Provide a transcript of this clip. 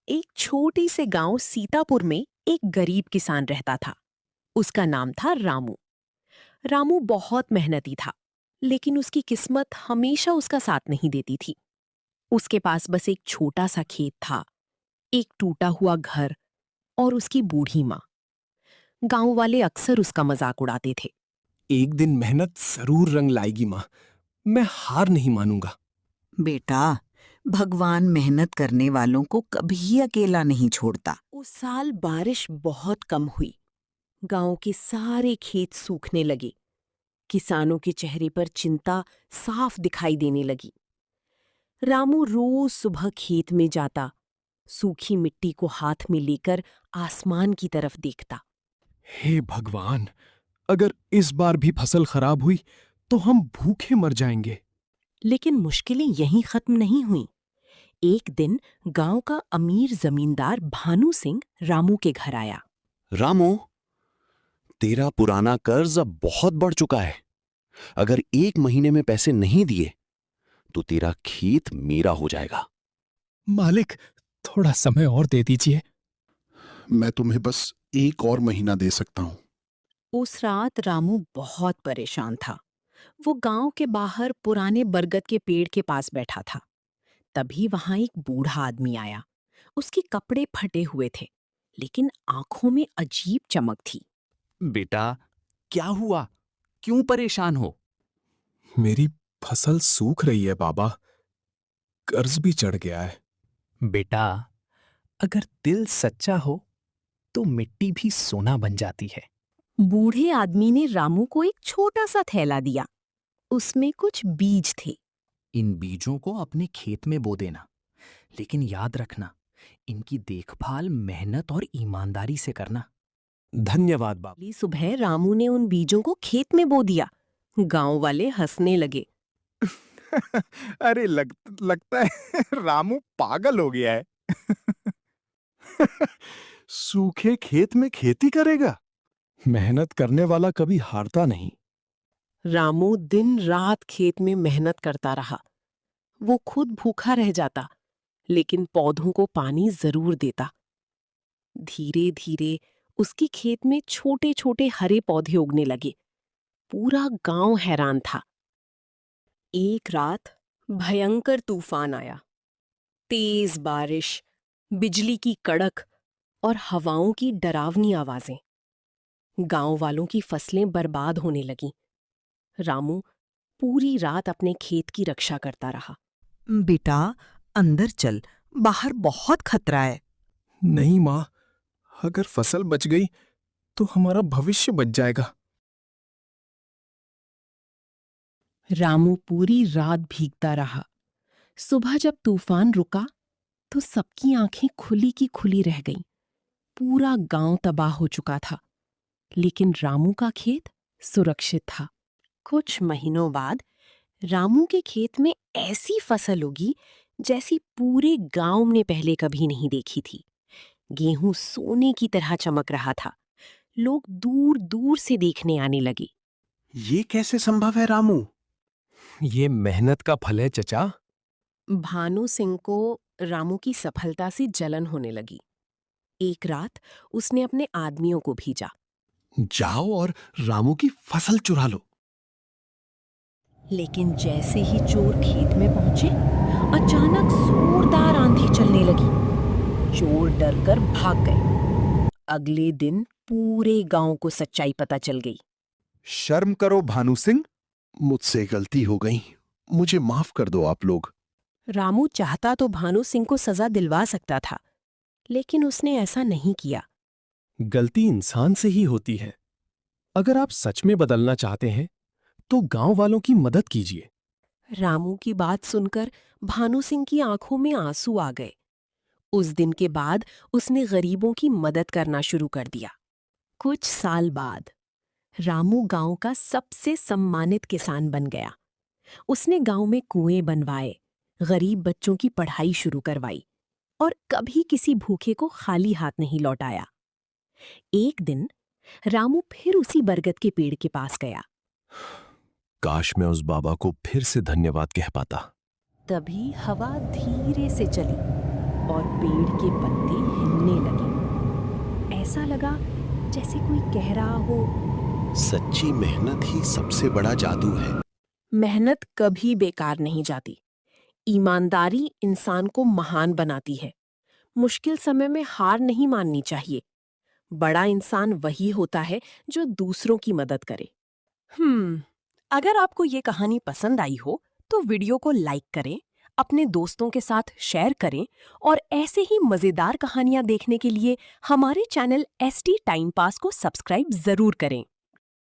एक छोटे से गांव सीतापुर में एक गरीब किसान रहता था। उसका नाम था रामू। रामू बहुत मेहनती था, लेकिन उसकी किस्मत हमेशा उसका साथ नहीं देती थी। उसके पास बस एक छोटा सा खेत था, एक टूटा हुआ घर और उसकी बूढ़ी माँ। गांव वाले अक्सर उसका मजाक उड़ाते थे। एक दिन मेहनत जरूर रंग लाएगी माँ। मैं हार नहीं मानूंगा। बेटा, भगवान मेहनत करने वालों को कभी अकेला नहीं छोड़ता। उस साल बारिश बहुत कम हुई। गांव के सारे खेत सूखने लगे। किसानों के चेहरे पर चिंता साफ दिखाई देने लगी। रामू रोज सुबह खेत में जाता, सूखी मिट्टी को हाथ में लेकर आसमान की तरफ देखता। हे भगवान, अगर इस बार भी फसल खराब हुई तो हम भूखे मर जाएंगे। लेकिन मुश्किलें यहीं खत्म नहीं हुईं। एक दिन गांव का अमीर जमींदार भानु सिंह रामू के घर आया। रामू, तेरा पुराना कर्ज अब बहुत बढ़ चुका है। अगर 1 महीने में पैसे नहीं दिए तो तेरा खेत मेरा हो जाएगा। मालिक, थोड़ा समय और दे दीजिए। मैं तुम्हें बस 1 और महीना दे सकता हूं। उस रात रामू बहुत परेशान था। वो गांव के बाहर पुराने बरगद के पेड़ के पास बैठा था। तभी वहां एक बूढ़ा आदमी आया। उसके कपड़े फटे हुए थे, लेकिन आंखों में अजीब चमक थी। बेटा, क्या हुआ? क्यों परेशान हो? मेरी फसल सूख रही है बाबा। कर्ज भी चढ़ गया है। बेटा, अगर दिल सच्चा हो तो मिट्टी भी सोना बन जाती है। बूढ़े आदमी ने रामू को एक छोटा सा थैला दिया। उसमें कुछ बीज थे। इन बीजों को अपने खेत में बो देना, लेकिन याद रखना, इनकी देखभाल मेहनत और ईमानदारी से करना। धन्यवाद बाबा। अगली सुबह रामू ने उन बीजों को खेत में बो दिया। गांव वाले हंसने लगे। अरे लगता है रामू पागल हो गया है। सूखे खेत में खेती करेगा? मेहनत करने वाला कभी हारता नहीं। रामू दिन रात खेत में मेहनत करता रहा। वो खुद भूखा रह जाता, लेकिन पौधों को पानी जरूर देता। धीरे धीरे उसके खेत में छोटे छोटे हरे पौधे उगने लगे। पूरा गांव हैरान था। एक रात भयंकर तूफान आया। तेज बारिश, बिजली की कड़क और हवाओं की डरावनी आवाजें। गांव वालों की फसलें बर्बाद होने लगीं। रामू पूरी रात अपने खेत की रक्षा करता रहा। बेटा, अंदर चल, बाहर बहुत खतरा है। नहीं माँ, अगर फसल बच गई तो हमारा भविष्य बच जाएगा। रामू पूरी रात भीगता रहा। सुबह जब तूफान रुका तो सबकी आंखें खुली की खुली रह गईं। पूरा गांव तबाह हो चुका था, लेकिन रामू का खेत सुरक्षित था। कुछ महीनों बाद रामू के खेत में ऐसी फसल उगी जैसी पूरे गांव ने पहले कभी नहीं देखी थी। गेहूं सोने की तरह चमक रहा था। लोग दूर दूर से देखने आने लगे। ये कैसे संभव है रामू? ये मेहनत का फल है चचा। भानु सिंह को रामू की सफलता से जलन होने लगी। एक रात उसने अपने आदमियों को भेजा। जाओ और रामू की फसल चुरा लो। लेकिन जैसे ही चोर खेत में पहुंचे, अचानक जोरदार आंधी चलने लगी। चोर डरकर भाग गए। अगले दिन पूरे गांव को सच्चाई पता चल गई। शर्म करो भानु सिंह। मुझसे गलती हो गई, मुझे माफ कर दो आप लोग। रामू चाहता तो भानु सिंह को सजा दिलवा सकता था, लेकिन उसने ऐसा नहीं किया। गलती इंसान से ही होती है। अगर आप सच में बदलना चाहते हैं तो गांव वालों की मदद कीजिए। रामू की बात सुनकर भानु सिंह की आंखों में आंसू आ गए। उस दिन के बाद उसने गरीबों की मदद करना शुरू कर दिया। कुछ साल बाद रामू गांव का सबसे सम्मानित किसान बन गया। उसने गांव में कुएं बनवाए, गरीब बच्चों की पढ़ाई शुरू करवाई और कभी किसी भूखे को खाली हाथ नहीं लौटाया। एक दिन रामू फिर उसी बरगद के पेड़ के पास गया। काश मैं उस बाबा को फिर से धन्यवाद कह पाता। तभी हवा धीरे से चली। और पेड़ के पत्ते हिलने लगे। ऐसा लगा जैसे कोई कह रहा हो, सच्ची मेहनत ही सबसे बड़ा जादू है। मेहनत कभी बेकार नहीं जाती। ईमानदारी इंसान को महान बनाती है। मुश्किल समय में हार नहीं माननी चाहिए। बड़ा इंसान वही होता है जो दूसरों की मदद करे। अगर आपको ये कहानी पसंद आई हो तो वीडियो को लाइक करें, अपने दोस्तों के साथ शेयर करें और ऐसे ही मजेदार कहानियां देखने के लिए हमारे चैनल ST टाइम पास को सब्सक्राइब जरूर करें।